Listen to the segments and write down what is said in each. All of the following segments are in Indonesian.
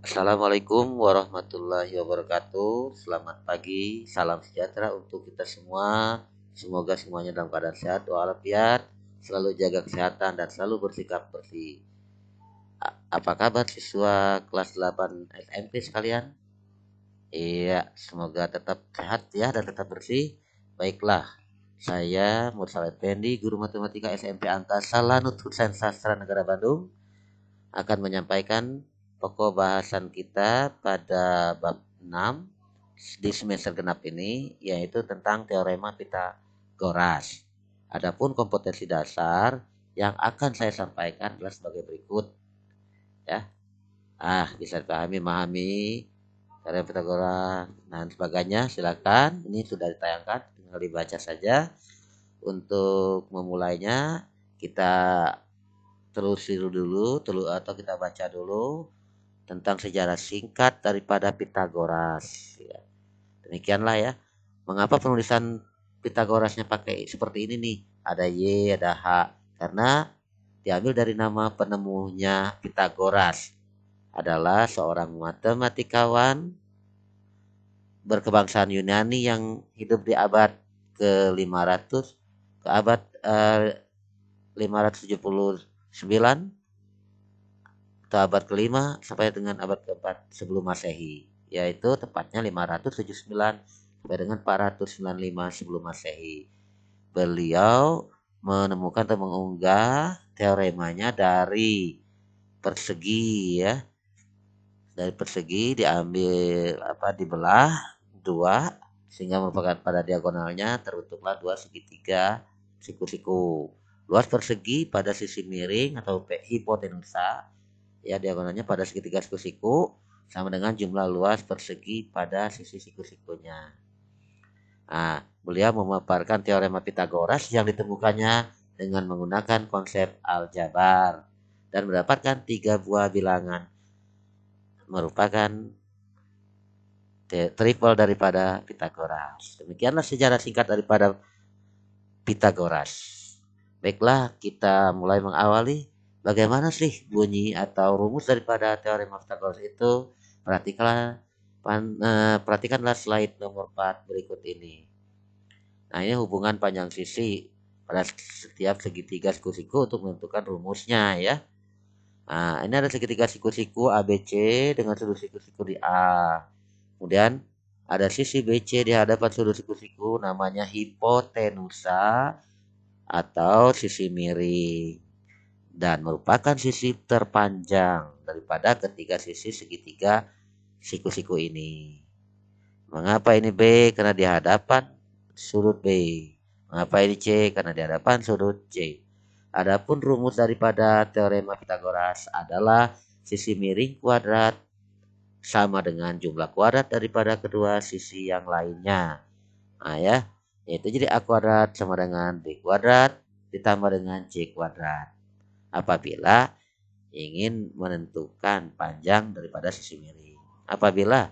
Assalamualaikum warahmatullahi wabarakatuh. Selamat pagi, salam sejahtera untuk kita semua. Semoga semuanya dalam keadaan sehat walafiat, selalu jaga kesehatan dan selalu bersikap bersih. Apa kabar siswa kelas 8 SMP sekalian? Iya, semoga tetap sehat ya dan tetap bersih. Baiklah, saya Mursal Effendi, guru matematika SMP Angka Salanut Hussein Sastra Negara Bandung, akan menyampaikan pokok bahasan kita pada bab 6 di semester genap ini, yaitu tentang teorema Pitagoras. Adapun kompetensi dasar yang akan saya sampaikan adalah sebagai berikut ya. Bisa memahami teorema Pitagoras dan sebagainya. Silakan, ini sudah ditayangkan, tinggal dibaca saja. Untuk memulainya kita telusuri dulu atau kita baca dulu tentang sejarah singkat daripada Pitagoras. Ya. Demikianlah ya. Mengapa penulisan Pitagorasnya pakai seperti ini nih? Ada Y, ada H. Karena diambil dari nama penemunya Pitagoras. Adalah seorang matematikawan berkebangsaan Yunani yang hidup di abad ke-500 ke abad 579 atau abad kelima sampai dengan abad keempat sebelum Masehi, yaitu tepatnya 579 sampai dengan 495 sebelum Masehi. Beliau menemukan atau mengunggah teoremanya dari persegi ya. Dari persegi diambil dibelah dua sehingga merupakan pada diagonalnya terbentuklah dua segitiga siku-siku. Luas persegi pada sisi miring atau hipotenusa ya, diagonalnya pada segitiga siku-siku sama dengan jumlah luas persegi pada sisi siku-sikunya. Beliau memaparkan teorema Pitagoras yang ditemukannya dengan menggunakan konsep aljabar dan mendapatkan 3 buah bilangan merupakan triple daripada Pitagoras. Demikianlah sejarah singkat daripada Pitagoras. Baiklah, kita mulai mengawali. Bagaimana sih bunyi atau rumus daripada teorema Pitagoras itu? Perhatikanlah slide nomor 4 berikut ini. Nah, ini hubungan panjang sisi pada setiap segitiga siku-siku untuk menentukan rumusnya ya. Nah, ini ada segitiga siku-siku ABC dengan sudut siku-siku di A. Kemudian ada sisi BC di hadapan sudut siku-siku namanya hipotenusa atau sisi miring dan merupakan sisi terpanjang daripada ketiga sisi segitiga siku-siku ini. Mengapa ini B? Karena di hadapan sudut B. Mengapa ini C? Karena di hadapan sudut C. Adapun rumus daripada teorema Pitagoras adalah sisi miring kuadrat sama dengan jumlah kuadrat daripada kedua sisi yang lainnya. Yaitu jadi A kuadrat sama dengan B kuadrat ditambah dengan C kuadrat. Apabila ingin menentukan panjang daripada sisi miring. Apabila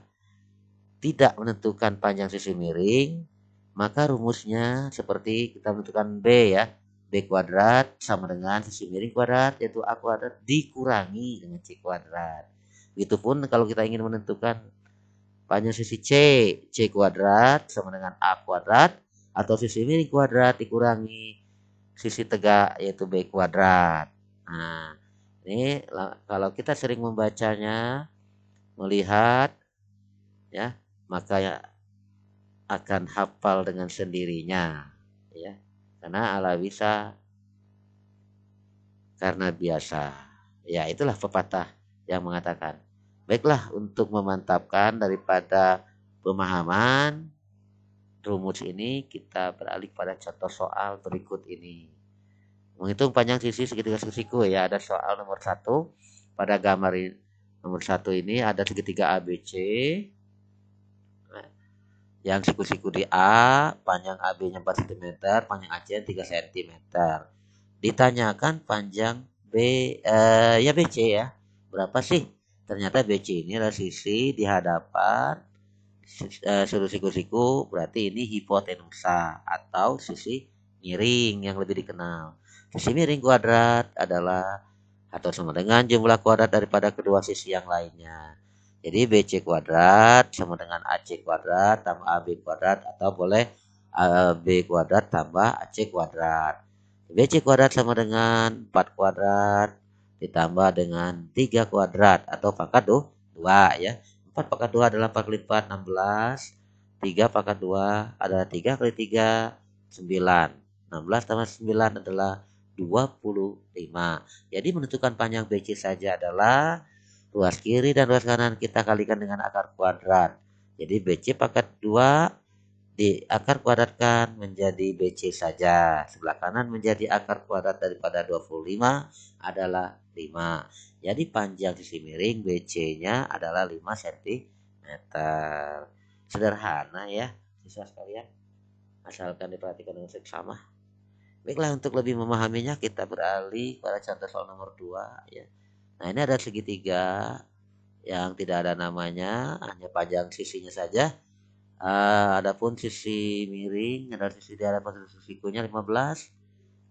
tidak menentukan panjang sisi miring, maka rumusnya seperti kita menentukan B ya. B kuadrat sama dengan sisi miring kuadrat yaitu A kuadrat dikurangi dengan C kuadrat. Begitupun kalau kita ingin menentukan panjang sisi C, C kuadrat sama dengan A kuadrat atau sisi miring kuadrat dikurangi sisi tegak yaitu B kuadrat. Nah, ini kalau kita sering membacanya, melihat ya, maka ya akan hafal dengan sendirinya ya. Karena ala bisa karena biasa. Ya, itulah pepatah yang mengatakan. Baiklah, untuk memantapkan daripada pemahaman rumus ini, kita beralih pada contoh soal berikut ini. Menghitung panjang sisi segitiga siku ya. Ada soal nomor 1. Pada gambar nomor 1 ini ada segitiga ABC. Yang siku-siku di A, panjang AB-nya 4 cm, panjang AC-nya 3 cm. Ditanyakan panjang BC ya. Berapa sih? Ternyata BC ini adalah sisi di hadapan sudut siku-siku, berarti ini hipotenusa atau sisi miring yang lebih dikenal. Sisi miring kuadrat adalah atau sama dengan jumlah kuadrat daripada kedua sisi yang lainnya. Jadi BC kuadrat sama dengan AC kuadrat tambah AB kuadrat, atau boleh AB kuadrat tambah AC kuadrat. BC kuadrat sama dengan 4 kuadrat ditambah dengan 3 kuadrat atau pangkat 2 ya. 4 pangkat 2 adalah 4 kali 4 16. 3 pangkat 2 adalah 3 kali 3 9. 16 tambah 9 adalah 25. Jadi menentukan panjang BC saja adalah ruas kiri dan ruas kanan kita kalikan dengan akar kuadrat. Jadi BC pangkat 2 di akar kuadratkan menjadi BC saja. Sebelah kanan menjadi akar kuadrat daripada 25 adalah 5. Jadi panjang sisi miring BC-nya adalah 5 cm. Sederhana ya siswa sekalian, asalkan diperhatikan dengan seksama. Baiklah, untuk lebih memahaminya kita beralih pada contoh soal nomor 2 ya. Nah, ini ada segitiga yang tidak ada namanya, hanya panjang sisinya saja. Adapun sisi miring ada sisi di hadapan sisi sikunya 15.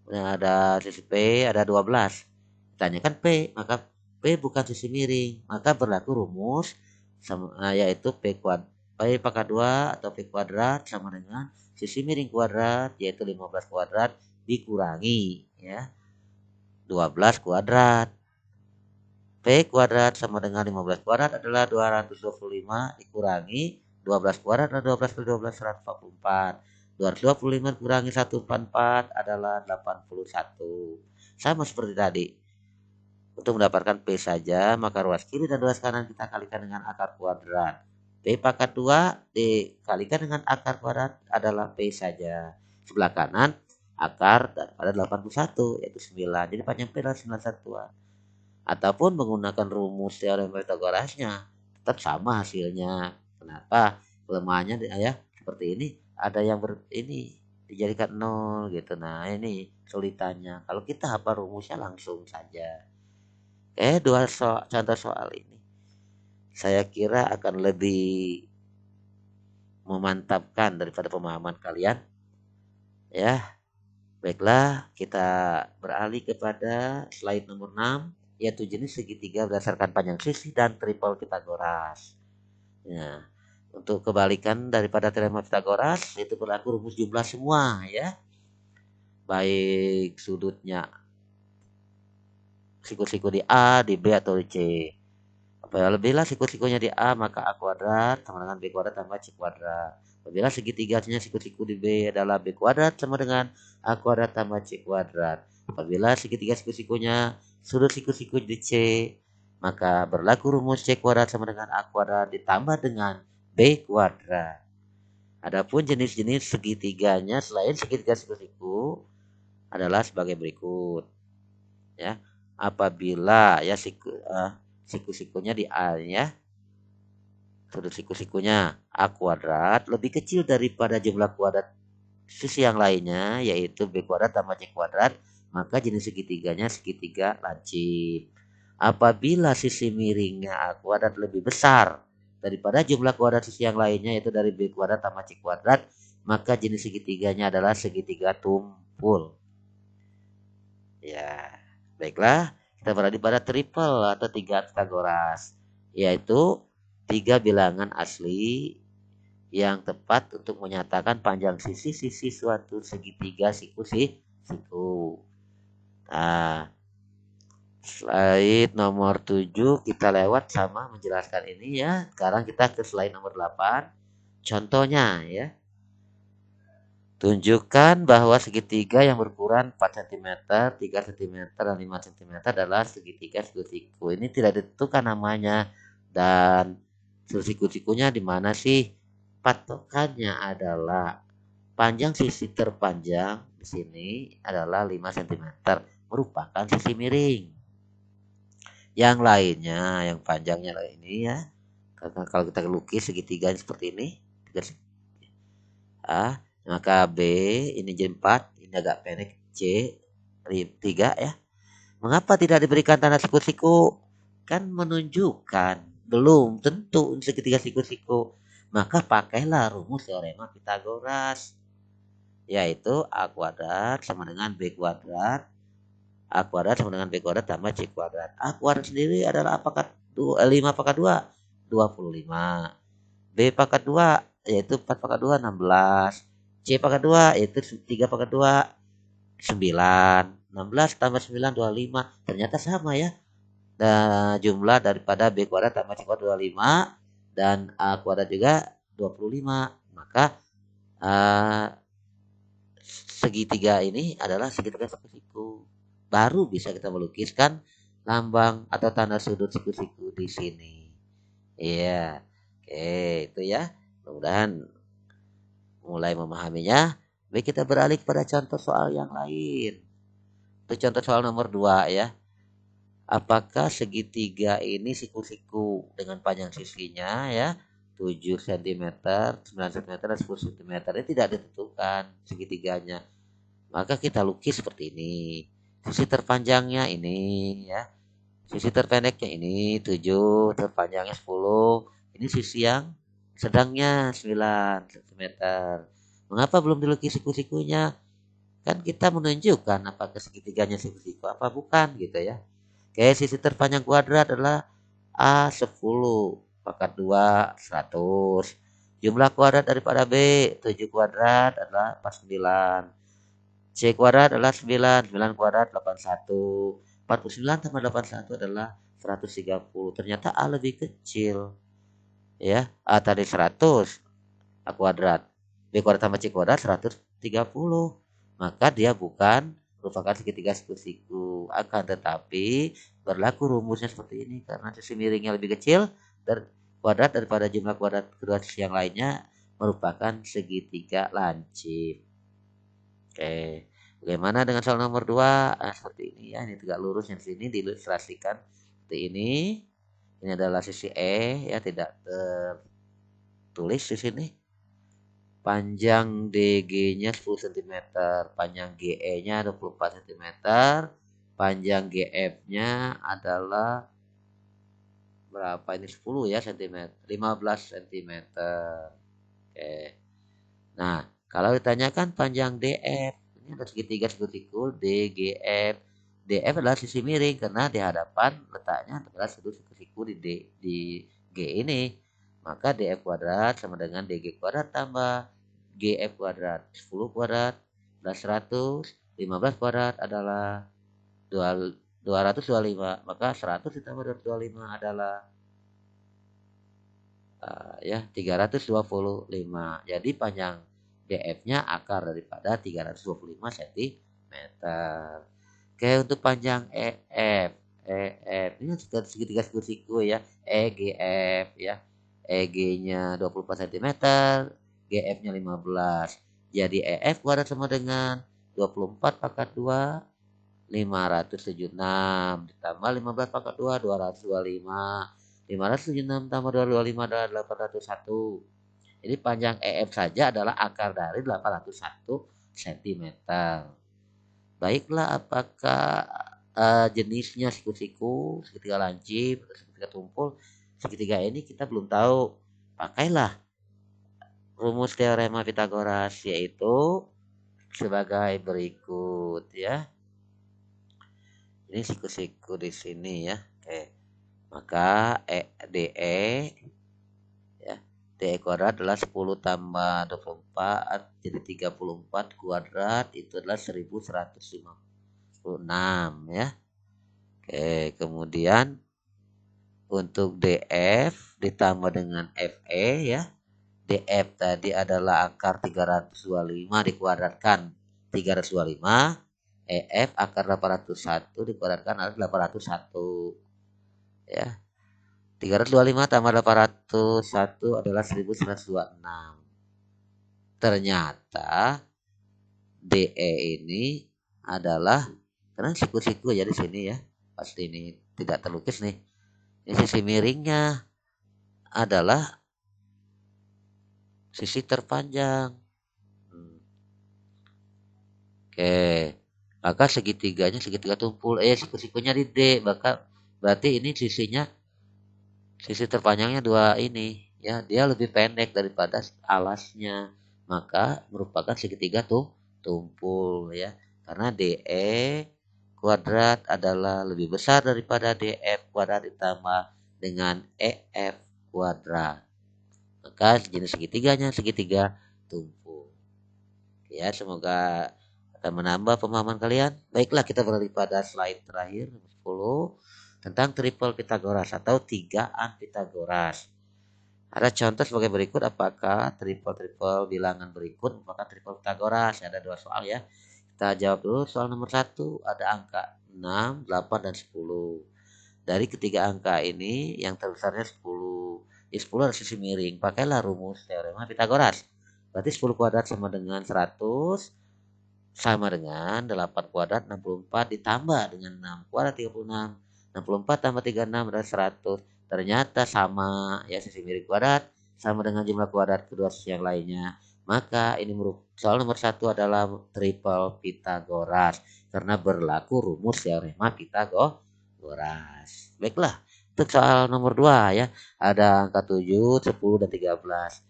Kemudian ada sisi P ada 12. Tanyakan P, maka P bukan sisi miring, maka berlaku rumus yaitu P pangkat 2 atau P kuadrat sama dengan sisi miring kuadrat yaitu 15 kuadrat dikurangi ya 12 kuadrat. P kuadrat sama dengan 15 kuadrat adalah 225 dikurangi 12 kuadrat adalah 12 kali 12 144. 225 kurangi 144 adalah 81. Sama seperti tadi. Untuk mendapatkan P saja, maka ruas kiri dan ruas kanan kita kalikan dengan akar kuadrat. P pangkat 2 dikalikan dengan akar kuadrat adalah P saja. Sebelah kanan akar daripada 81 yaitu 9. Jadi panjang P adalah 9 satuan. Ataupun menggunakan rumus teorem Pythagorasnya tetap sama hasilnya. Kenapa? Kelemahannya ya seperti ini, ada yang ini dijadikan 0 gitu. Nah, ini kesulitannya. Kalau kita hafal rumusnya langsung saja. Contoh soal ini saya kira akan lebih memantapkan daripada pemahaman kalian. Ya, baiklah, kita beralih kepada slide nomor 6, yaitu jenis segitiga berdasarkan panjang sisi dan triple Pythagoras. Ya, untuk kebalikan daripada teorema Pythagoras itu berlaku rumus jumlah semua ya. Baik sudutnya siku-siku di A, di B atau di C. Apabila siku-sikunya di A maka A kuadrat sama dengan B kuadrat tambah C kuadrat. Apabila segitiganya siku-siku di B adalah B kuadrat sama dengan A kuadrat tambah C kuadrat. Apabila segitiga siku-sikunya sudut siku-siku di C, maka berlaku rumus C kuadrat sama dengan A kuadrat ditambah dengan B kuadrat. Adapun jenis-jenis segitiganya selain segitiga siku-siku adalah sebagai berikut. Ya, apabila ya siku-sikunya di A ya, sudut siku-sikunya A kuadrat lebih kecil daripada jumlah kuadrat sisi yang lainnya yaitu B kuadrat tambah C kuadrat, maka jenis segitiganya segitiga lancip. Apabila sisi miringnya A kuadrat lebih besar daripada jumlah kuadrat sisi yang lainnya yaitu dari B kuadrat tambah C kuadrat, maka jenis segitiganya adalah segitiga tumpul. Ya, baiklah, kita berada pada triple atau 3 Pythagoras, yaitu 3 bilangan asli yang tepat untuk menyatakan panjang sisi-sisi suatu segitiga siku-siku. Nah, slide nomor 7 kita lewat sama menjelaskan ini ya. Sekarang kita ke slide nomor 8. Contohnya ya. Tunjukkan bahwa segitiga yang berukuran 4 cm, 3 cm, dan 5 cm adalah segitiga siku-siku. Ini tidak ditentukan namanya dan siku-sikunya di mana sih? Patokannya adalah panjang sisi terpanjang di sini adalah 5 cm, merupakan sisi miring. Yang lainnya, yang panjangnya ini ya. Karena kalau kita lukis segitiga seperti ini, maka B ini jadi 4, ini agak pendek, C 3 ya. Mengapa tidak diberikan tanda siku-siku? Kan menunjukkan belum tentu segitiga siku-siku. Maka pakailah rumus teorema Pythagoras, yaitu A kuadrat sama dengan B kuadrat. A kuadrat sama dengan B kuadrat tambah C kuadrat. A kuadrat sendiri adalah apakah 5 pangkat 2? 25. B pangkat 2 yaitu 4 pangkat 2 16. C pangkat 2 yaitu 3 pangkat 2 9. 16 tambah 9 25. Ternyata sama ya. Dan jumlah daripada B kuadrat tambah C kuadrat 25 dan A kuadrat juga 25. Maka segitiga ini adalah segitiga siku-siku. Baru bisa kita melukiskan lambang atau tanda sudut siku-siku di sini. Iya. Oke, itu ya. Mudah-mudahan mulai memahaminya. Baik, kita beralih kepada contoh soal yang lain. Itu contoh soal nomor 2 ya. Apakah segitiga ini siku-siku dengan panjang sisinya ya 7 cm, 9 cm, dan 10 cm. Ini tidak ditentukan segitiganya. Maka kita lukis seperti ini. Sisi terpanjangnya ini ya. Sisi terpendeknya ini 7, terpanjangnya 10. Ini sisi yang sedangnya 9 cm. Mengapa belum dilukis siku-sikunya? Kan kita menunjukkan apakah segitiganya siku-siku apa bukan gitu ya. Oke, sisi terpanjang kuadrat adalah A10 pangkat 2 100. Jumlah kuadrat daripada B 7 kuadrat adalah 49. C kuadrat adalah 9, 9 kuadrat 81. 49 tambah 81 adalah 130. Ternyata A lebih kecil. Ya, A tadi 100 A kuadrat. B kuadrat tambah C kuadrat 130. Maka dia bukan merupakan segitiga siku-siku. Akan tetapi berlaku rumusnya seperti ini karena sisi miringnya lebih kecil dan kuadrat daripada jumlah kuadrat kedua sisi yang lainnya merupakan segitiga lancip. Oke. Bagaimana dengan soal nomor 2? Seperti ini ya. Ini tegak lurus yang sini diilustrasikan seperti ini. Ini adalah sisi E ya, tidak tertulis di sini. Panjang DG-nya 10 cm, panjang GE-nya 24 cm, panjang GF-nya adalah berapa ini 10 ya cm, 15 cm. Oke. Nah, kalau ditanyakan panjang DF, ini ada segitiga siku-siku DGF. DF adalah sisi miring karena di hadapan letaknya adalah sudut siku-siku di G ini. Maka DF kuadrat sama dengan DG kuadrat tambah GF kuadrat. 10 kuadrat plus 100, 15 kuadrat adalah 225. Maka 100 ditambah 225 adalah ya 325. Jadi panjang DF-nya akar daripada 325 cm. Oke, untuk panjang EF ini segitiga siku ya, EGF ya. EG-nya 24 cm, GF-nya 15. Jadi EF kuadrat sama dengan 24 pangkat 2 576 ditambah 15 pangkat 2 225. 576 tambah 225 adalah 801. Jadi panjang EF saja adalah akar dari 801 cm. Baiklah, apakah jenisnya siku-siku, segitiga lancip, segitiga tumpul? Segitiga ini kita belum tahu. Pakailah rumus teorema Pitagoras, yaitu sebagai berikut ya. Ini siku-siku di sini ya. Oke. Maka DE ya, DE kuadrat adalah 10 tambah 24 jadi 34 kuadrat, itu adalah 1156 ya. Oke, kemudian untuk DF ditambah dengan FE ya. DF tadi adalah akar 325 dikuadratkan 325. EF akar 801 dikuadratkan adalah 801 ya. 325 tambah 801 adalah 1126. Ternyata DE ini adalah, karena siku-siku ya di sini ya, pasti ini tidak terlukis nih. Ini sisi miringnya adalah sisi terpanjang. Oke, maka segitiganya segitiga tumpul. Siku-sikunya di D, maka berarti ini sisi terpanjangnya 2 ini ya, dia lebih pendek daripada alasnya, maka merupakan segitiga tumpul ya, karena DE kuadrat adalah lebih besar daripada DF kuadrat ditambah dengan EF kuadrat. Maka jenis segitiganya segitiga tumpul. Ya, semoga akan menambah pemahaman kalian. Baiklah, kita beralih pada slide terakhir 10 tentang triple Pitagoras atau tigaan Pitagoras. Ada contoh sebagai berikut, apakah triple bilangan berikut merupakan triple Pitagoras? Ada 2 soal ya. Kita jawab dulu soal nomor 1, ada angka 6, 8, dan 10. Dari ketiga angka ini yang terbesarnya 10. Di 10 ada sisi miring. Pakailah rumus teorema Pitagoras. Berarti 10 kuadrat sama dengan 100 sama dengan 8 kuadrat 64 ditambah dengan 6 kuadrat 36. 64 tambah 36 adalah 100. Ternyata sama ya, sisi miring kuadrat sama dengan jumlah kuadrat kedua sisi yang lainnya. Maka ini soal nomor 1 adalah triple Pitagoras karena berlaku rumus teorema Pitagoras. Baiklah, untuk soal nomor 2 ya, ada angka 7, 10, dan 13.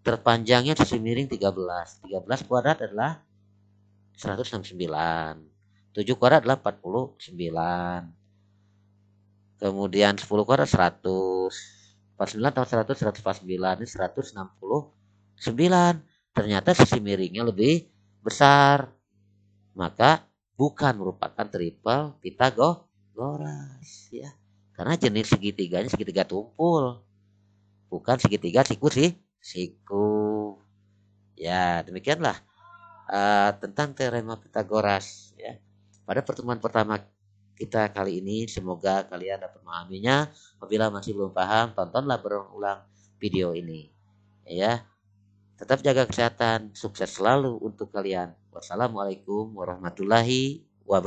Terpanjangnya sisi miring 13. 13 kuadrat adalah 169. 7 kuadrat adalah 49. Kemudian 10 kuadrat 100. 49 tambah 100, 149. Ini 169. Ternyata sisi miringnya lebih besar. Maka bukan merupakan triple Pitagoras ya. Karena jenis segitiganya segitiga tumpul. Bukan segitiga siku. Ya, demikianlah tentang teorema Pitagoras ya. Pada pertemuan pertama kita kali ini, semoga kalian dapat memahaminya. Apabila masih belum paham, tontonlah berulang video ini ya. Tetap jaga kesehatan, sukses selalu untuk kalian. Wassalamualaikum warahmatullahi wabarakatuh.